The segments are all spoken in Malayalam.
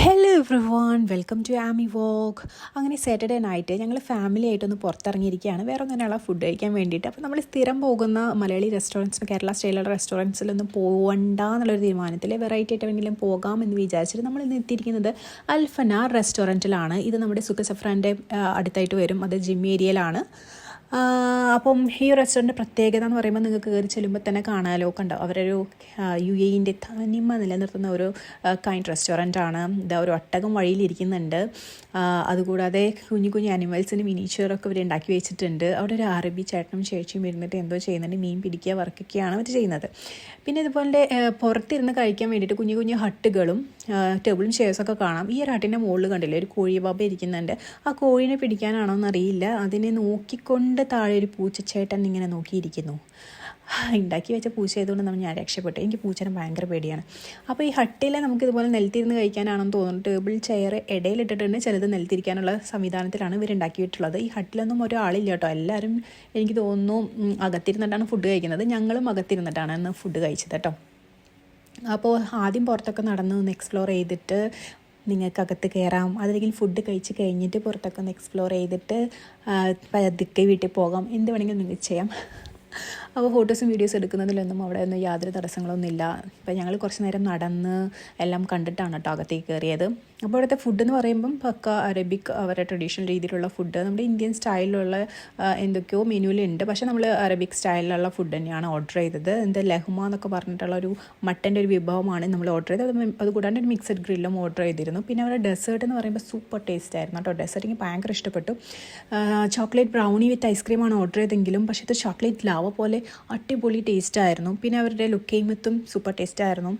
Hello everyone, welcome to Ami walk. അങ്ങനെ സാറ്റർഡേ നൈറ്റ് ഞങ്ങൾ ഫാമിലി ആയിട്ടൊന്ന് പുറത്തിറങ്ങിയിരിക്കുകയാണ് വേറെ ഒന്നിനുള്ള ഫുഡ് കഴിക്കാൻ വേണ്ടിയിട്ട്. അപ്പോൾ നമ്മൾ സ്ഥിരം പോകുന്ന മലയാളി റെസ്റ്റോറൻറ്റ്സിന്, കേരള സ്റ്റൈലുള്ള റെസ്റ്റോറൻറ്റ്സിലൊന്നും പോകണ്ട എന്നുള്ളൊരു തീരുമാനത്തിൽ വെറൈറ്റി ആയിട്ട് എവിടെയെങ്കിലും പോകാമെന്ന് വിചാരിച്ചിട്ട് നമ്മൾ ഇന്ന് എത്തിയിരിക്കുന്നത് അൽഫനാർ റെസ്റ്റോറൻറ്റിലാണ്. ഇത് നമ്മുടെ സുഖ സഫ്രാൻ്റെ അടുത്തായിട്ട് വരും, അത് ജിം ഏരിയയിലാണ്. അപ്പം ഈ റെസ്റ്റോറൻറ്റ് പ്രത്യേകത എന്ന് പറയുമ്പോൾ നിങ്ങൾക്ക് കയറി ചെല്ലുമ്പോൾ തന്നെ കാണാമല്ലോ, കണ്ടോ അവരൊരു UAE തനിമ നിലനിർത്തുന്ന ഒരു കൈൻഡ് റെസ്റ്റോറൻറ്റാണ്. ഇതാ ഒരു ഒട്ടകം വഴിയിലിരിക്കുന്നുണ്ട്. അതുകൂടാതെ കുഞ്ഞു കുഞ്ഞു അനിമൽസിന് മിനിച്ചറൊക്കെ ഇവർ ഉണ്ടാക്കി വെച്ചിട്ടുണ്ട്. അവിടെ ഒരു അറബി ചേട്ടനും ചേച്ചിയും ഇരുന്നിട്ട് എന്തോ ചെയ്യുന്നുണ്ട്, മീൻ പിടിക്കുക വർക്കൊക്കെയാണ് അവർ ചെയ്യുന്നത്. പിന്നെ ഇതുപോലെ പുറത്തിരുന്ന് കഴിക്കാൻ വേണ്ടിയിട്ട് കുഞ്ഞു കുഞ്ഞു ഹട്ടുകളും ടേബിളും ചെയർസൊക്കെ കാണാം. ഈ ഒരു ഹട്ടിൻ്റെ മുകളിൽ കണ്ടില്ലേ ഒരു കോഴി ബാബ ഇരിക്കുന്നുണ്ട്. ആ കോഴീനെ പിടിക്കാനാണോ എന്നറിയില്ല, അതിനെ നോക്കിക്കൊണ്ട് താഴെ ഒരു പൂച്ചച്ചേട്ടൻ ഇങ്ങനെ നോക്കിയിരിക്കുന്നു. ഉണ്ടാക്കി വെച്ച പൂച്ച ആയതുകൊണ്ട് ഞാൻ രക്ഷപ്പെട്ടു. എനിക്ക് പൂച്ചനെ ഭയങ്കര പേടിയാണ്. അപ്പോൾ ഈ ഹട്ടിൽ നമുക്ക് ഇതുപോലെ നിലത്തിരുന്ന് കഴിക്കാനാണെന്ന് തോന്നുന്നു. ടേബിൾ ചെയർ ഇടയിലിട്ടിട്ടുണ്ട്, ചിലത് നിലത്തിരിക്കാനുള്ള സംവിധാനത്തിലാണ് ഇവരുണ്ടാക്കിയിട്ടുള്ളത്. ഈ ഹട്ടിലൊന്നും ഒരാളില്ല കേട്ടോ, എല്ലാവരും എനിക്ക് തോന്നുന്നു അകത്തിരുന്നിട്ടാണ് ഫുഡ് കഴിക്കുന്നത്. ഞങ്ങളും അകത്തിരുന്നിട്ടാണ് ഇന്ന് ഫുഡ് കഴിച്ചത് കേട്ടോ. അപ്പോൾ ആദ്യം പുറത്തൊക്കെ നടന്ന് ഒന്ന് എക്സ്പ്ലോർ ചെയ്തിട്ട് നിങ്ങൾക്ക് അകത്ത് കയറാം, അതല്ലെങ്കിൽ ഫുഡ് കഴിച്ച് കഴിഞ്ഞിട്ട് പുറത്തൊക്കെ ഒന്ന് എക്സ്പ്ലോർ ചെയ്തിട്ട് പതുക്കെ വീട്ടിൽ പോകാം, എന്ത് വേണമെങ്കിലും നിങ്ങൾക്ക് ചെയ്യാം. അപ്പോൾ ഫോട്ടോസും വീഡിയോസും എടുക്കുന്നതിലൊന്നും അവിടെ ഒന്നും യാതൊരു തടസ്സങ്ങളൊന്നും ഇല്ല. അപ്പോൾ ഞങ്ങൾ കുറച്ച് നേരം നടന്ന് എല്ലാം കണ്ടിട്ടാണ് കേട്ടോ അകത്തേക്ക് കയറിയത്. അപ്പോൾ അവിടുത്തെ ഫുഡ് എന്ന് പറയുമ്പം പക്ക അറബിക്, അവരുടെ ട്രഡീഷണൽ രീതിയിലുള്ള ഫുഡ്, നമ്മുടെ ഇന്ത്യൻ സ്റ്റൈലിലുള്ള എന്തൊക്കെയോ മെനുവിലുണ്ട്. പക്ഷേ നമ്മൾ അറബിക് സ്റ്റൈലിലുള്ള ഫുഡ് തന്നെയാണ് ഓർഡർ ചെയ്തത്. ലഹ്മ എന്നൊക്കെ പറഞ്ഞിട്ടുള്ള ഒരു മട്ടൻ്റെ ഒരു വിഭവമാണ് നമ്മൾ ഓർഡർ ചെയ്തത്. അതുകൂടാണ്ട് ഒരു മിക്സഡ് ഗ്രില്ലും ഓർഡർ ചെയ്തിരുന്നു. പിന്നെ അവരുടെ ഡെസേർട്ട് എന്ന് പറയുമ്പോൾ സൂപ്പർ ടേസ്റ്റ് ആയിരുന്നു കേട്ടോ. ഡെസേർട്ട് എനിക്ക് ഭയങ്കര ഇഷ്ടപ്പെട്ടു. ചോക്ലേറ്റ് ബ്രൗണി വിത്ത് ഐസ്ക്രീമാണ് ഓർഡർ ചെയ്തെങ്കിലും പക്ഷേ ഇത് ചോക്ലേറ്റ് ലാവ പോലെ അടിപൊളി ടേസ്റ്റ് ആയിരുന്നു. പിന്നെ അവരുടെ ലുക്കൈമത്തും സൂപ്പർ ടേസ്റ്റ് ആയിരുന്നു.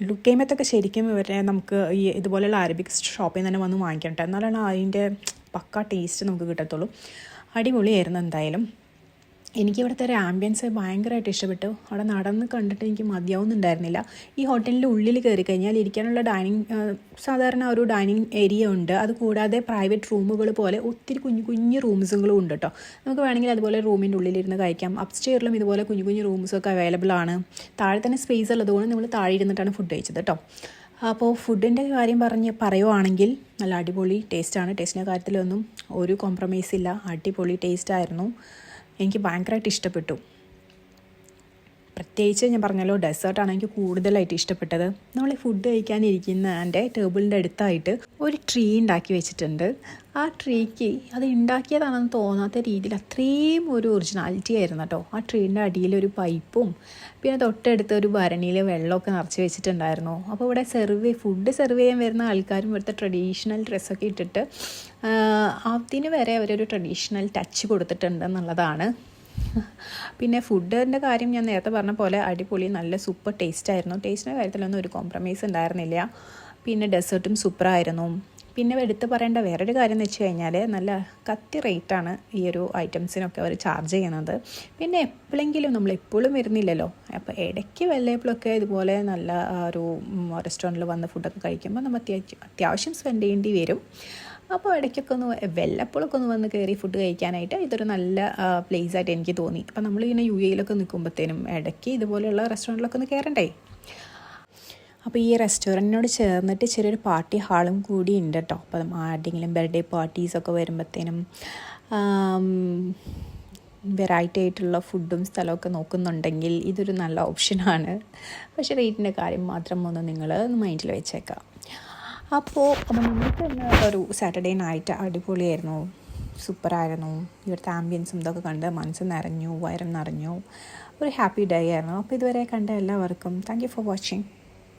ലുക്കൈമത്തൊക്കെ ശരിക്കും ഇവരെ നമുക്ക് ഈ ഇതുപോലെയുള്ള അറബിക് ഷോപ്പിൽ നിന്ന് തന്നെ വന്ന് വാങ്ങിക്കട്ടെ, എന്നാലാണ് അതിൻ്റെ പക്ക ടേസ്റ്റ് നമുക്ക് കിട്ടത്തുള്ളൂ. അടിപൊളിയായിരുന്നു എന്തായാലും. എനിക്ക് ഇവിടുത്തെ ഒരു ആംബിയൻസ് ഭയങ്കരമായിട്ട് ഇഷ്ടപ്പെട്ടു. അവിടെ നടന്ന് കണ്ടിട്ട് എനിക്ക് മതിയാവുന്നുണ്ടായിരുന്നില്ല. ഈ ഹോട്ടലിൻ്റെ ഉള്ളിൽ കയറി കഴിഞ്ഞാൽ ഇരിക്കാനുള്ള സാധാരണ ഒരു ഡൈനിങ് ഏരിയ ഉണ്ട്. അതുകൂടാതെ പ്രൈവറ്റ് റൂമുകൾ പോലെ ഒത്തിരി കുഞ്ഞു കുഞ്ഞു റൂംസുകളും ഉണ്ട് കേട്ടോ. നമുക്ക് വേണമെങ്കിൽ അതുപോലെ റൂമിൻ്റെ ഉള്ളിലിരുന്ന് കഴിക്കാം. അപ്സ്റ്റെയറിലും ഇതുപോലെ കുഞ്ഞു കുഞ്ഞു റൂംസൊക്കെ അവൈലബിൾ ആണ്. താഴെ തന്നെ സ്പേസ് ഉള്ളതുകൊണ്ട് നമ്മൾ താഴെ ഇരുന്നിട്ടാണ് ഫുഡ് കഴിച്ചത് കേട്ടോ. അപ്പോൾ ഫുഡിൻ്റെ കാര്യം പറയുവാണെങ്കിൽ നല്ല അടിപൊളി ടേസ്റ്റാണ്. ടേസ്റ്റിൻ്റെ കാര്യത്തിലൊന്നും ഒരു കോംപ്രമൈസ് ഇല്ല, അടിപൊളി ടേസ്റ്റായിരുന്നു. എനിക്ക് ഭയങ്കരമായിട്ട് ഇഷ്ടപ്പെട്ടു. പ്രത്യേകിച്ച് ഞാൻ പറഞ്ഞല്ലോ ഡെസേർട്ടാണ് എനിക്ക് കൂടുതലായിട്ട് ഇഷ്ടപ്പെട്ടത്. നമ്മൾ ഫുഡ് കഴിക്കാനിരിക്കുന്ന എൻ്റെ ടേബിളിൻ്റെ അടുത്തായിട്ട് ഒരു ട്രീ ഉണ്ടാക്കി വെച്ചിട്ടുണ്ട്. ആ ട്രീക്ക് അത് ഉണ്ടാക്കിയതാണെന്ന് തോന്നാത്ത രീതിയിൽ അത്രയും ഒരു ഒറിജിനാലിറ്റി ആയിരുന്നു കേട്ടോ. ആ ട്രീൻ്റെ അടിയിലൊരു പൈപ്പും പിന്നെ തൊട്ടടുത്ത് ഒരു ഭരണിയിൽ വെള്ളമൊക്കെ നിറച്ച് വെച്ചിട്ടുണ്ടായിരുന്നു. അപ്പോൾ ഇവിടെ ഫുഡ് സെർവ് ചെയ്യാൻ വരുന്ന ആൾക്കാരും ഇവിടുത്തെ ട്രഡീഷണൽ ഡ്രസ്സൊക്കെ ഇട്ടിട്ട് അതിന് വരെ അവരൊരു ട്രഡീഷണൽ ടച്ച് കൊടുത്തിട്ടുണ്ടെന്നുള്ളതാണ്. പിന്നെ ഫുഡിൻ്റെ കാര്യം ഞാൻ നേരത്തെ പറഞ്ഞ പോലെ അടിപൊളി നല്ല സൂപ്പർ ടേസ്റ്റായിരുന്നു. ടേസ്റ്റിൻ്റെ കാര്യത്തിലൊന്നും ഒരു കോംപ്രമൈസ് ഉണ്ടായിരുന്നില്ല. പിന്നെ ഡെസേർട്ടും സൂപ്പറായിരുന്നു. പിന്നെ എടുത്ത് പറയേണ്ട വേറൊരു കാര്യം എന്ന് വെച്ച് കഴിഞ്ഞാൽ നല്ല കത്തി റേറ്റാണ് ഈ ഒരു ഐറ്റംസിനൊക്കെ അവർ ചാർജ് ചെയ്യുന്നത്. പിന്നെ എപ്പോഴെങ്കിലും നമ്മൾ എപ്പോഴും വരുന്നില്ലല്ലോ, അപ്പോൾ ഇടയ്ക്ക് വല്ലപ്പോഴൊക്കെ ഇതുപോലെ നല്ല ഒരു റെസ്റ്റോറൻറ്റിൽ വന്ന് ഫുഡൊക്കെ കഴിക്കുമ്പോൾ നമ്മൾ അത്യാവശ്യം സ്പെൻഡ് ചെയ്യേണ്ടി വരും. അപ്പോൾ ഇടയ്ക്കൊക്കെ വല്ലപ്പോഴൊക്കെ വന്ന് കയറി ഫുഡ് കഴിക്കാനായിട്ട് ഇതൊരു നല്ല പ്ലേസായിട്ട് എനിക്ക് തോന്നി. അപ്പോൾ നമ്മളിങ്ങനെ UAE നിൽക്കുമ്പോഴത്തേനും ഇടയ്ക്ക് ഇതുപോലെയുള്ള റെസ്റ്റോറൻറ്റിലൊക്കെ ഒന്ന് കയറണ്ടേ. അപ്പോൾ ഈ റെസ്റ്റോറൻറ്റിനോട് ചേർന്നിട്ട് ചെറിയൊരു പാർട്ടി ഹാളും കൂടി ഉണ്ട് കേട്ടോ. അപ്പം ആരുടെയെങ്കിലും ബർത്ത്ഡേ പാർട്ടീസൊക്കെ വരുമ്പോഴത്തേനും വെറൈറ്റി ആയിട്ടുള്ള ഫുഡും സ്ഥലമൊക്കെ നോക്കുന്നുണ്ടെങ്കിൽ ഇതൊരു നല്ല ഓപ്ഷനാണ്. പക്ഷേ റേറ്റിൻ്റെ കാര്യം മാത്രം ഒന്ന് നിങ്ങൾ മൈൻഡിൽ വെച്ചേക്കാം. അപ്പോൾ നമുക്ക് തന്നെ ഒരു സാറ്റർഡേ നൈറ്റ് അടിപൊളിയായിരുന്നു, സൂപ്പറായിരുന്നു. ഇവിടുത്തെ ആംബിയൻസും ഇതൊക്കെ കണ്ട് മനസ്സ് നിറഞ്ഞു, വയറും നിറഞ്ഞു. ഒരു ഹാപ്പി ഡേ ആയിരുന്നു. അപ്പോൾ ഇതുവരെ കണ്ട എല്ലാവർക്കും താങ്ക് യു ഫോർ വാച്ചിങ്.